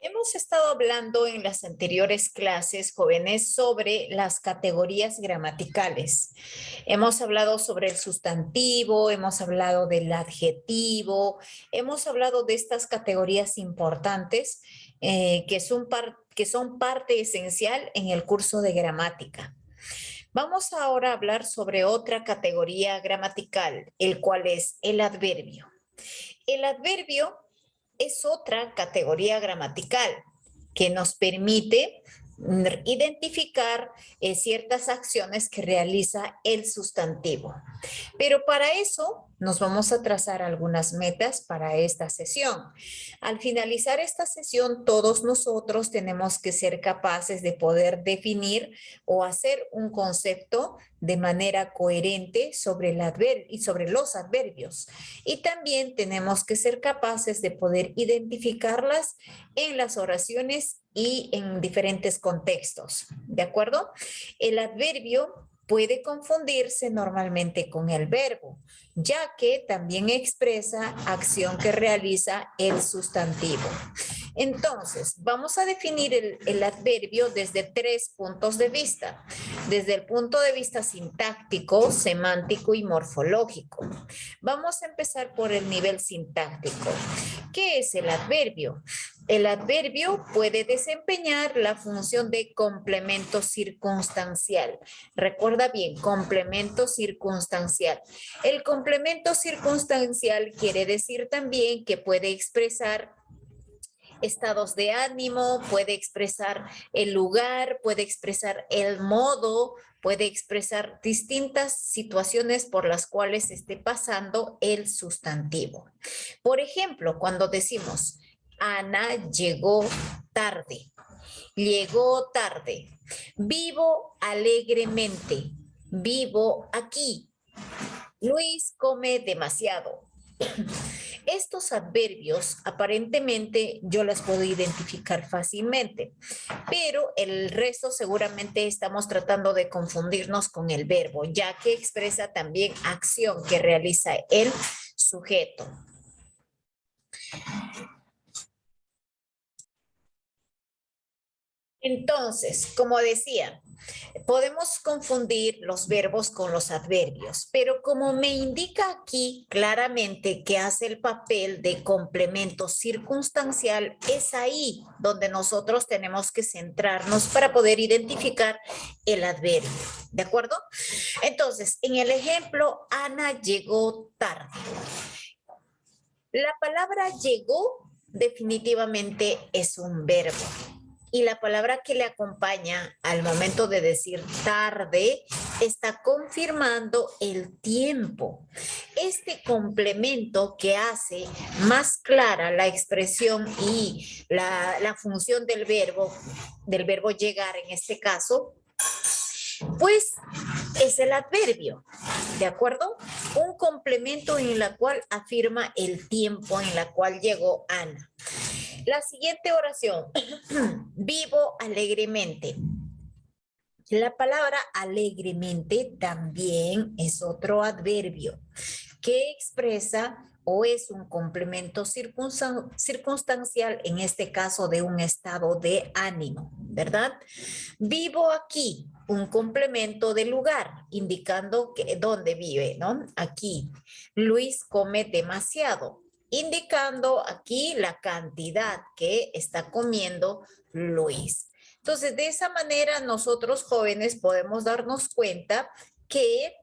Hemos estado hablando en las anteriores clases, jóvenes, sobre las categorías gramaticales. Hemos hablado sobre el sustantivo, hemos hablado del adjetivo, hemos hablado de estas categorías importantes que son parte esencial en el curso de gramática. Vamos ahora a hablar sobre otra categoría gramatical, el cual es el adverbio. El adverbio es otra categoría gramatical que nos permite identificar ciertas acciones que realiza el sustantivo. Pero para eso nos vamos a trazar algunas metas para esta sesión. Al finalizar esta sesión, todos nosotros tenemos que ser capaces de poder definir o hacer un concepto de manera coherente sobre el adverbio y sobre los adverbios. Y también tenemos que ser capaces de poder identificarlas en las oraciones y en diferentes contextos. ¿De acuerdo? El adverbio puede confundirse normalmente con el verbo, ya que también expresa acción que realiza el sustantivo. Entonces, vamos a definir el adverbio desde 3 puntos de vista. Desde el punto de vista sintáctico, semántico y morfológico. Vamos a empezar por el nivel sintáctico. ¿Qué es el adverbio? El adverbio puede desempeñar la función de complemento circunstancial. Recuerda bien, complemento circunstancial. El complemento circunstancial quiere decir también que puede expresar estados de ánimo, puede expresar el lugar, puede expresar el modo, puede expresar distintas situaciones por las cuales esté pasando el sustantivo. Por ejemplo, cuando decimos, Ana llegó tarde. Llegó tarde. Vivo alegremente. Vivo aquí. Luis come demasiado. Estos adverbios aparentemente yo las puedo identificar fácilmente, pero el resto seguramente estamos tratando de confundirnos con el verbo, ya que expresa también acción que realiza el sujeto. Entonces, como decía, podemos confundir los verbos con los adverbios, pero como me indica aquí claramente que hace el papel de complemento circunstancial, es ahí donde nosotros tenemos que centrarnos para poder identificar el adverbio. ¿De acuerdo? Entonces, en el ejemplo, Ana llegó tarde. La palabra llegó definitivamente es un verbo. Y la palabra que le acompaña al momento de decir tarde está confirmando el tiempo. Este complemento que hace más clara la expresión y la función del verbo llegar en este caso, pues es el adverbio, ¿de acuerdo? Un complemento en el cual afirma el tiempo en la cual llegó Ana. La siguiente oración, vivo alegremente. La palabra alegremente también es otro adverbio que expresa o es un complemento circunstancial, en este caso de un estado de ánimo, ¿verdad? Vivo aquí, un complemento de lugar, indicando que, dónde vive, ¿no? Aquí. Luis come demasiado, indicando aquí la cantidad que está comiendo Luis. Entonces, de esa manera, nosotros jóvenes podemos darnos cuenta que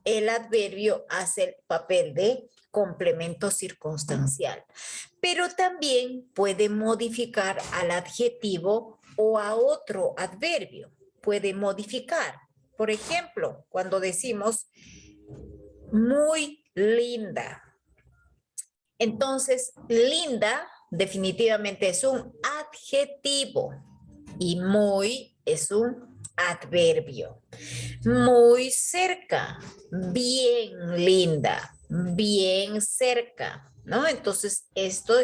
el adverbio hace el papel de complemento circunstancial, pero también puede modificar al adjetivo o a otro adverbio. Puede modificar. Por ejemplo, cuando decimos muy linda. Entonces, linda definitivamente es un adjetivo y muy es un adverbio. Muy cerca, bien linda, bien cerca, ¿no? Entonces, esto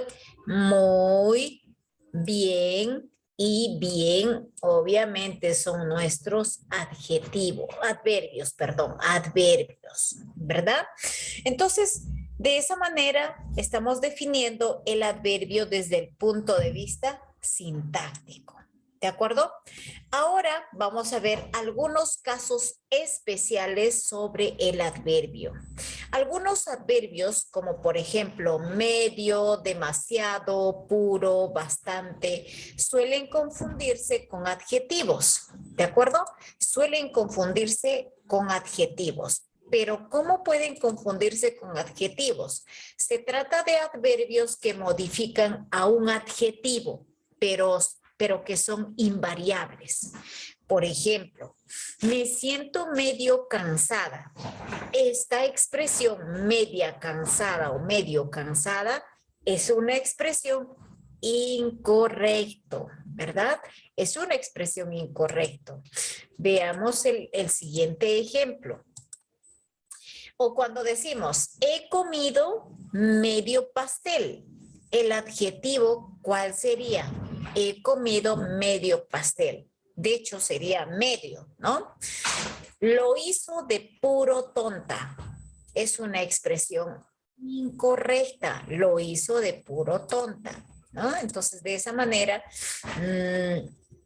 muy bien y bien, obviamente, son nuestros adverbios, ¿verdad? Entonces, de esa manera estamos definiendo el adverbio desde el punto de vista sintáctico. ¿De acuerdo? Ahora vamos a ver algunos casos especiales sobre el adverbio. Algunos adverbios, como por ejemplo medio, demasiado, puro, bastante, suelen confundirse con adjetivos. ¿De acuerdo? Suelen confundirse con adjetivos. Pero ¿cómo pueden confundirse con adjetivos? Se trata de adverbios que modifican a un adjetivo, pero que son invariables. Por ejemplo, me siento medio cansada. Esta expresión media cansada o medio cansada es una expresión incorrecto, ¿verdad? Es una expresión incorrecto. Veamos el siguiente ejemplo. O cuando decimos, he comido medio pastel. El adjetivo, ¿cuál sería? He comido medio pastel. De hecho, sería medio, ¿no? Lo hizo de puro tonta. Es una expresión incorrecta. Lo hizo de puro tonta, ¿no? Entonces, de esa manera,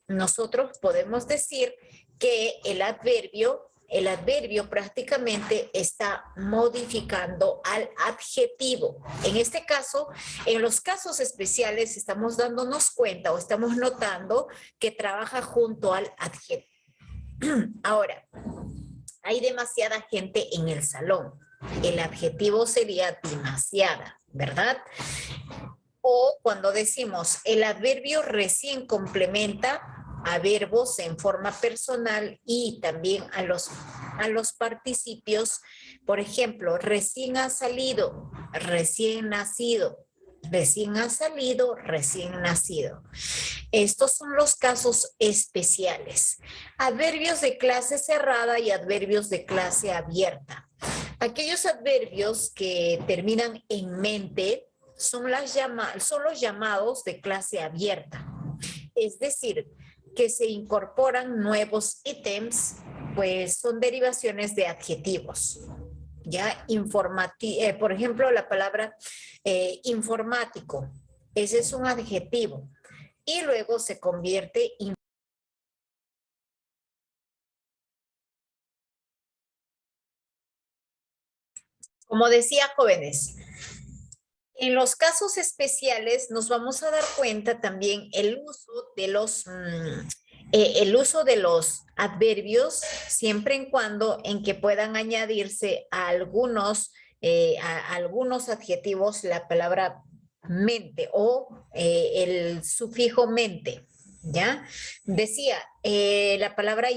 nosotros podemos decir que el adverbio prácticamente está modificando al adjetivo. En este caso, en los casos especiales estamos dándonos cuenta o estamos notando que trabaja junto al adjetivo. Ahora, hay demasiada gente en el salón. El adjetivo sería demasiada, ¿verdad? O cuando decimos el adverbio recién complementa a verbos en forma personal y también a los participios. Por ejemplo, recién ha salido, recién nacido, recién ha salido, recién nacido. Estos son los casos especiales. Adverbios de clase cerrada y adverbios de clase abierta. Aquellos adverbios que terminan en mente son los llamados de clase abierta. Es decir, que se incorporan nuevos ítems, pues son derivaciones de adjetivos. Ya, por ejemplo, la palabra informático, ese es un adjetivo. Y luego se convierte en... Como decía, jóvenes, en los casos especiales nos vamos a dar cuenta también el uso de los adverbios siempre en cuando en que puedan añadirse a algunos adjetivos la palabra mente o el sufijo mente, ¿ya? Decía, la palabra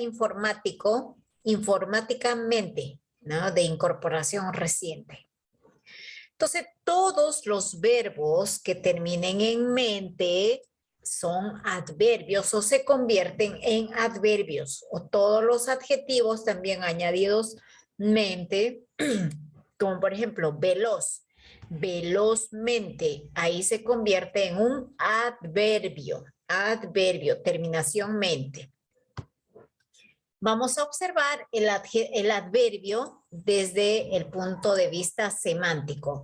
informáticamente, ¿no? De incorporación reciente. Entonces, todos los verbos que terminen en mente son adverbios o se convierten en adverbios, o todos los adjetivos también añadidos mente, como por ejemplo veloz, velozmente, ahí se convierte en un adverbio, terminación mente. Vamos a observar el adverbio desde el punto de vista semántico.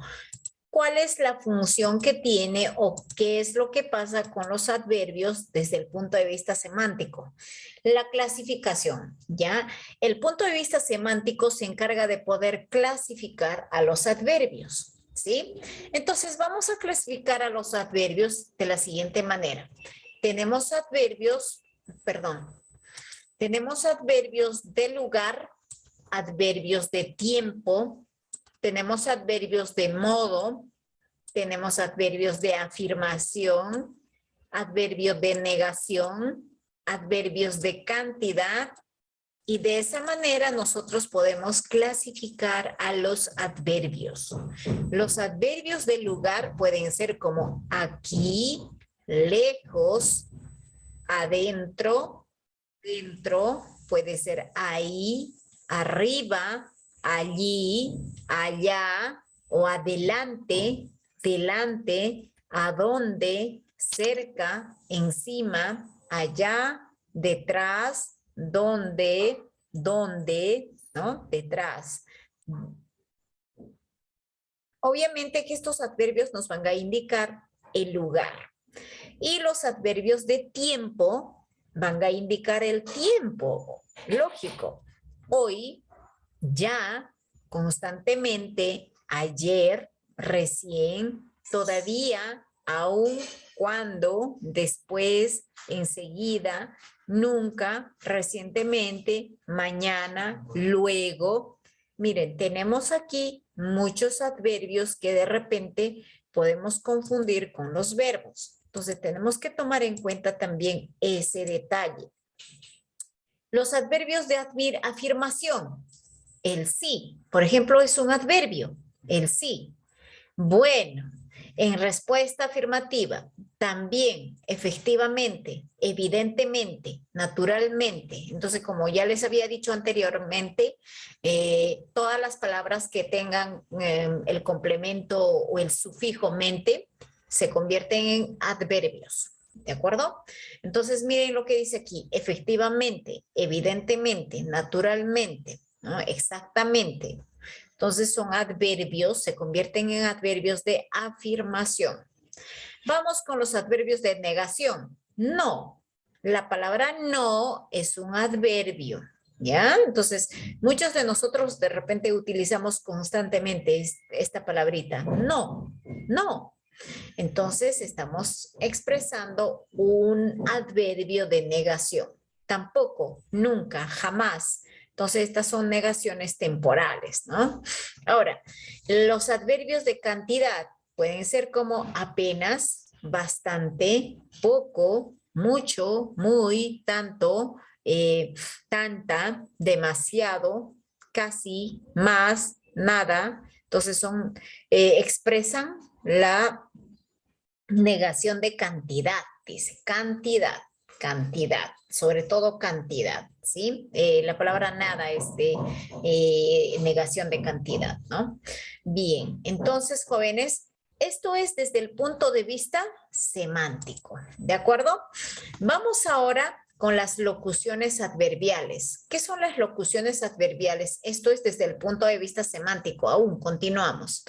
¿Cuál es la función que tiene o qué es lo que pasa con los adverbios desde el punto de vista semántico? La clasificación, ¿ya? El punto de vista semántico se encarga de poder clasificar a los adverbios, ¿sí? Entonces, vamos a clasificar a los adverbios de la siguiente manera. Tenemos adverbios de lugar, adverbios de tiempo, tenemos adverbios de modo, tenemos adverbios de afirmación, adverbios de negación, adverbios de cantidad, y de esa manera nosotros podemos clasificar a los adverbios. Los adverbios de lugar pueden ser como aquí, lejos, adentro, dentro, puede ser ahí, arriba, allí, allá, o adelante, delante, adonde, cerca, encima, allá, detrás, donde, ¿no? Detrás. Obviamente que estos adverbios nos van a indicar el lugar. Y los adverbios de tiempo van a indicar el tiempo, lógico. Hoy, ya, constantemente, ayer, recién, todavía, aún, cuando, después, enseguida, nunca, recientemente, mañana, luego. Miren, tenemos aquí muchos adverbios que de repente podemos confundir con los verbos. Entonces tenemos que tomar en cuenta también ese detalle. Los adverbios de afirmación. El sí, por ejemplo, es un adverbio, el sí. Bueno, en respuesta afirmativa, también, efectivamente, evidentemente, naturalmente. Entonces, como ya les había dicho anteriormente, todas las palabras que tengan el complemento o el sufijo mente se convierten en adverbios. ¿De acuerdo? Entonces, miren lo que dice aquí. Efectivamente, evidentemente, naturalmente, ¿no? Exactamente. Entonces son adverbios, se convierten en adverbios de afirmación. Vamos con los adverbios de negación. No. La palabra no es un adverbio. ¿Ya? Entonces, muchos de nosotros de repente utilizamos constantemente esta palabrita. No, no. Entonces, estamos expresando un adverbio de negación. Tampoco, nunca, jamás. Entonces, estas son negaciones temporales, ¿no? Ahora, los adverbios de cantidad pueden ser como apenas, bastante, poco, mucho, muy, tanto, tanta, demasiado, casi, más, nada. Entonces, expresan la negación de cantidad, dice, cantidad, sobre todo cantidad, ¿sí? La palabra nada es de negación de cantidad, ¿no? Bien, entonces, jóvenes, esto es desde el punto de vista semántico, ¿de acuerdo? Vamos ahora con las locuciones adverbiales. ¿Qué son las locuciones adverbiales? Esto es desde el punto de vista semántico, aún continuamos.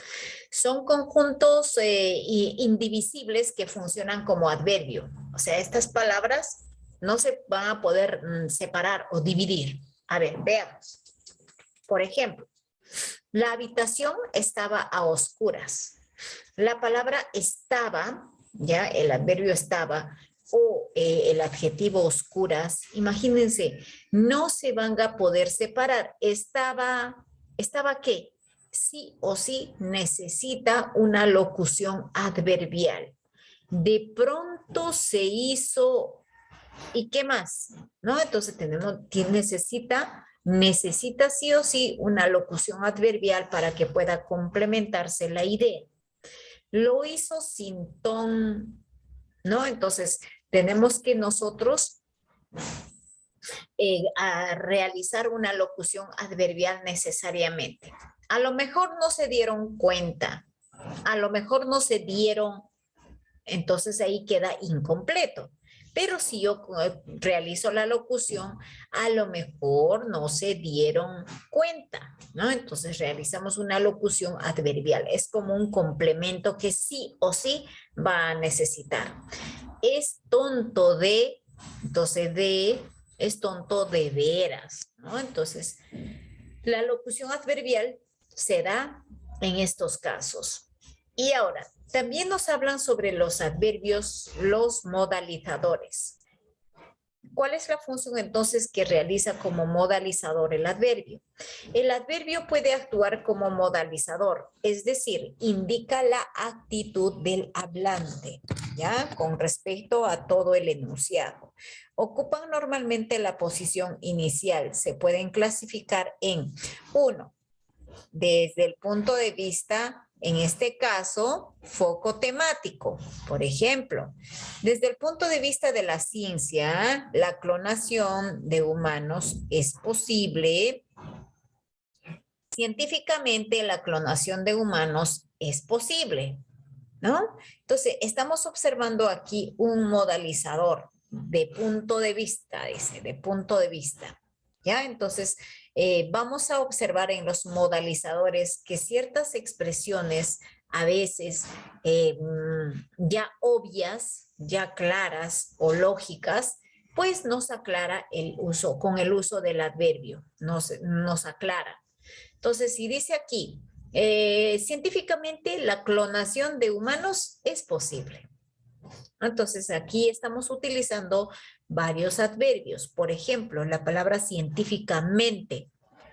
Son conjuntos indivisibles que funcionan como adverbio. O sea, estas palabras no se van a poder separar o dividir. A ver, veamos. Por ejemplo, la habitación estaba a oscuras. La palabra estaba, ya el adverbio estaba, o el adjetivo oscuras, imagínense, no se van a poder separar. ¿Estaba qué? Sí o sí necesita una locución adverbial. De pronto se hizo, ¿y qué más? ¿No? Entonces necesita sí o sí una locución adverbial para que pueda complementarse la idea. Lo hizo sin ton, ¿no? Entonces, tenemos que nosotros a realizar una locución adverbial necesariamente. A lo mejor no se dieron cuenta, a lo mejor no se dieron, entonces ahí queda incompleto. Pero si yo realizo la locución, a lo mejor no se dieron cuenta, ¿no? Entonces realizamos una locución adverbial. Es como un complemento que sí o sí va a necesitar. Es tonto de, entonces es tonto de veras, ¿no? Entonces, la locución adverbial se da en estos casos. Y ahora, también nos hablan sobre los adverbios, los modalizadores. ¿Cuál es la función entonces que realiza como modalizador el adverbio? El adverbio puede actuar como modalizador, es decir, indica la actitud del hablante, ¿ya? Con respecto a todo el enunciado. Ocupan normalmente la posición inicial. Se pueden clasificar en 1, desde el punto de vista, en este caso, foco temático. Por ejemplo, desde el punto de vista de la ciencia, la clonación de humanos es posible. Científicamente, la clonación de humanos es posible, ¿no? Entonces, estamos observando aquí un modalizador de punto de vista, dice, de punto de vista. ¿Ya? Entonces, vamos a observar en los modalizadores que ciertas expresiones a veces ya obvias, ya claras o lógicas, pues nos aclara el uso, con el uso del adverbio, nos aclara. Entonces, si dice aquí, científicamente la clonación de humanos es posible. Entonces, aquí estamos utilizando varios adverbios. Por ejemplo, la palabra científicamente.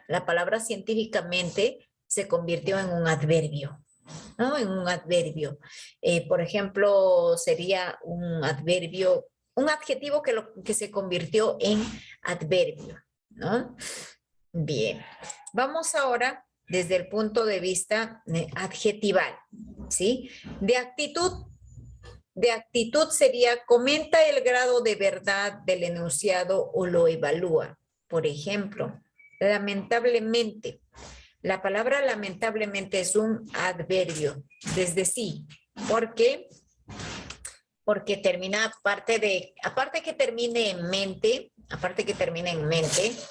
La palabra científicamente se convirtió en un adverbio, ¿no? En un adverbio. Por ejemplo, sería un adverbio, un adjetivo que se convirtió en adverbio, ¿no? Bien. Vamos ahora desde el punto de vista adjetival, ¿sí? De actitud sería, comenta el grado de verdad del enunciado o lo evalúa. Por ejemplo, lamentablemente. La palabra lamentablemente es un adverbio desde sí. ¿Por qué? Porque termina aparte que termine en mente,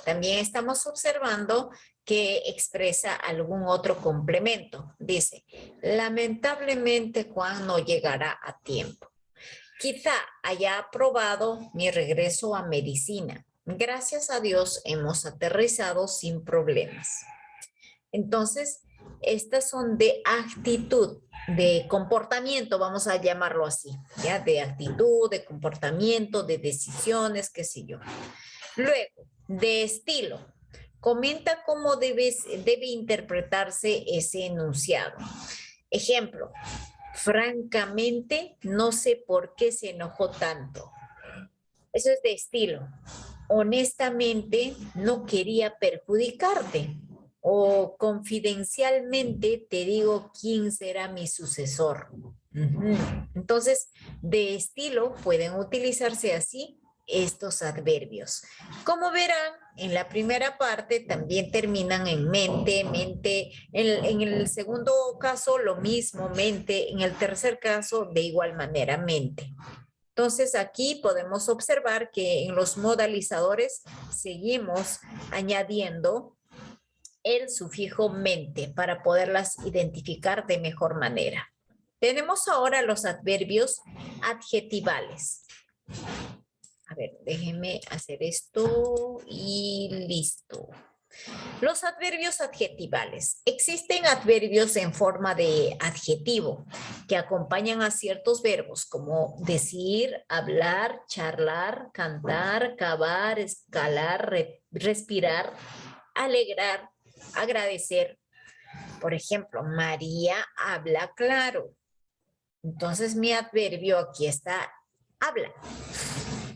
también estamos observando que expresa algún otro complemento. Dice, lamentablemente Juan no llegará a tiempo. Quizá haya aprobado mi regreso a medicina. Gracias a Dios hemos aterrizado sin problemas. Entonces, estas son de actitud, de comportamiento, vamos a llamarlo así, ¿ya? De actitud, de comportamiento, de decisiones, qué sé yo. Luego, de estilo. Comenta cómo debe interpretarse ese enunciado. Ejemplo, francamente, no sé por qué se enojó tanto. Eso es de estilo. Honestamente, no quería perjudicarte. O confidencialmente te digo quién será mi sucesor. Entonces, de estilo pueden utilizarse así estos adverbios. Como verán, en la primera parte también terminan en mente, en el segundo caso lo mismo, mente, en el tercer caso de igual manera, mente. Entonces aquí podemos observar que en los modalizadores seguimos añadiendo el sufijo mente para poderlas identificar de mejor manera. Tenemos ahora los adverbios adjetivales. A ver, déjenme hacer esto y listo. Los adverbios adjetivales. Existen adverbios en forma de adjetivo que acompañan a ciertos verbos como decir, hablar, charlar, cantar, cavar, escalar, respirar, alegrar, agradecer. Por ejemplo, María habla claro. Entonces mi adverbio aquí está, habla.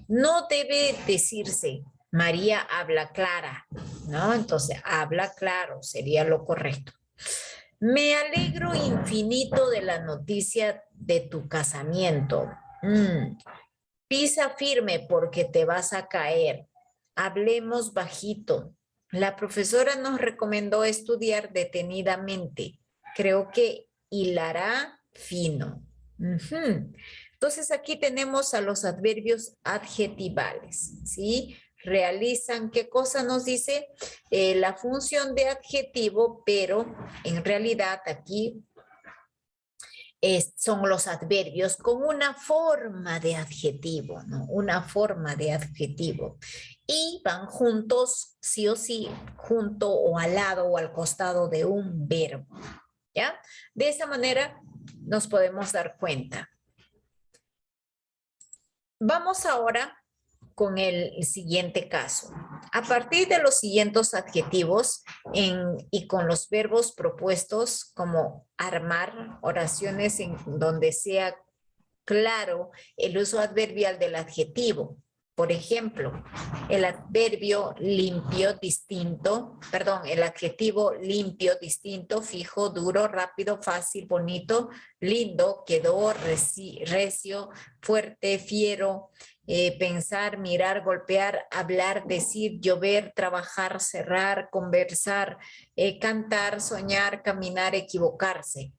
No debe decirse, María habla clara, ¿no? Entonces, habla claro, sería lo correcto. Me alegro infinito de la noticia de tu casamiento. Pisa firme porque te vas a caer. Hablemos bajito. La profesora nos recomendó estudiar detenidamente. Creo que hilará fino. Entonces aquí tenemos a los adverbios adjetivales, ¿sí? Realizan, ¿qué cosa nos dice? La función de adjetivo, pero en realidad aquí son los adverbios con una forma de adjetivo, ¿no? Una forma de adjetivo. Y van juntos, sí o sí, junto o al lado o al costado de un verbo, ¿ya? De esa manera nos podemos dar cuenta. Vamos ahora con el siguiente caso. A partir de los siguientes adjetivos y con los verbos propuestos como armar, oraciones en donde sea claro el uso adverbial del adjetivo. Por ejemplo, el adverbio limpio, distinto, perdón, el adjetivo limpio, distinto, fijo, duro, rápido, fácil, bonito, lindo, quedó, recio, fuerte, fiero, pensar, mirar, golpear, hablar, decir, llover, trabajar, cerrar, conversar, cantar, soñar, caminar, equivocarse.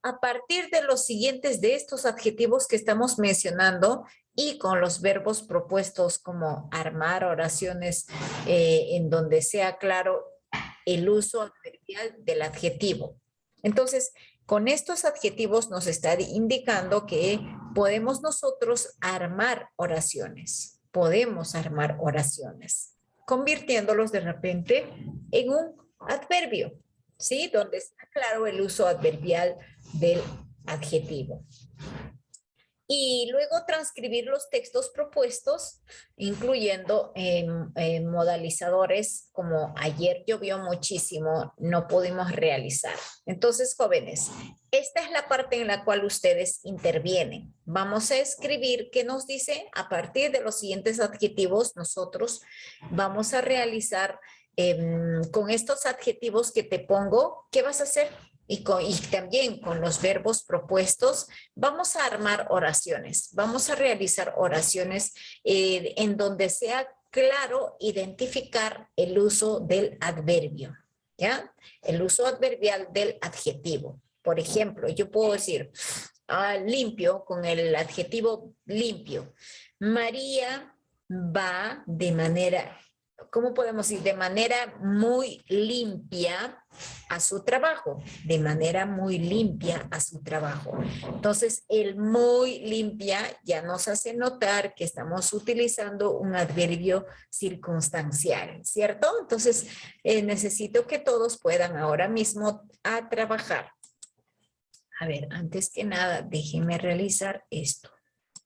A partir de los siguientes de estos adjetivos que estamos mencionando y con los verbos propuestos como armar oraciones en donde sea claro el uso adverbial del adjetivo. Entonces, Con estos adjetivos nos está indicando que podemos nosotros armar oraciones. Podemos armar oraciones, convirtiéndolos de repente en un adverbio, ¿sí? Donde está claro el uso adverbial del adjetivo. Y luego transcribir los textos propuestos, incluyendo modalizadores como ayer llovió muchísimo, no pudimos realizar. Entonces, jóvenes, esta es la parte en la cual ustedes intervienen. Vamos a escribir qué nos dice a partir de los siguientes adjetivos. Nosotros vamos a realizar con estos adjetivos que te pongo, ¿qué vas a hacer? Y también con los verbos propuestos, vamos a armar oraciones, vamos a realizar oraciones en donde sea claro identificar el uso del adverbio, ¿ya? El uso adverbial del adjetivo. Por ejemplo, yo puedo decir limpio con el adjetivo limpio. María va de manera, ¿cómo podemos decir? De manera muy limpia a su trabajo, de manera muy limpia a su trabajo. Entonces, el muy limpia ya nos hace notar que estamos utilizando un adverbio circunstancial, ¿cierto? Entonces, necesito que todos puedan ahora mismo a trabajar. A ver, antes que nada, déjenme realizar esto.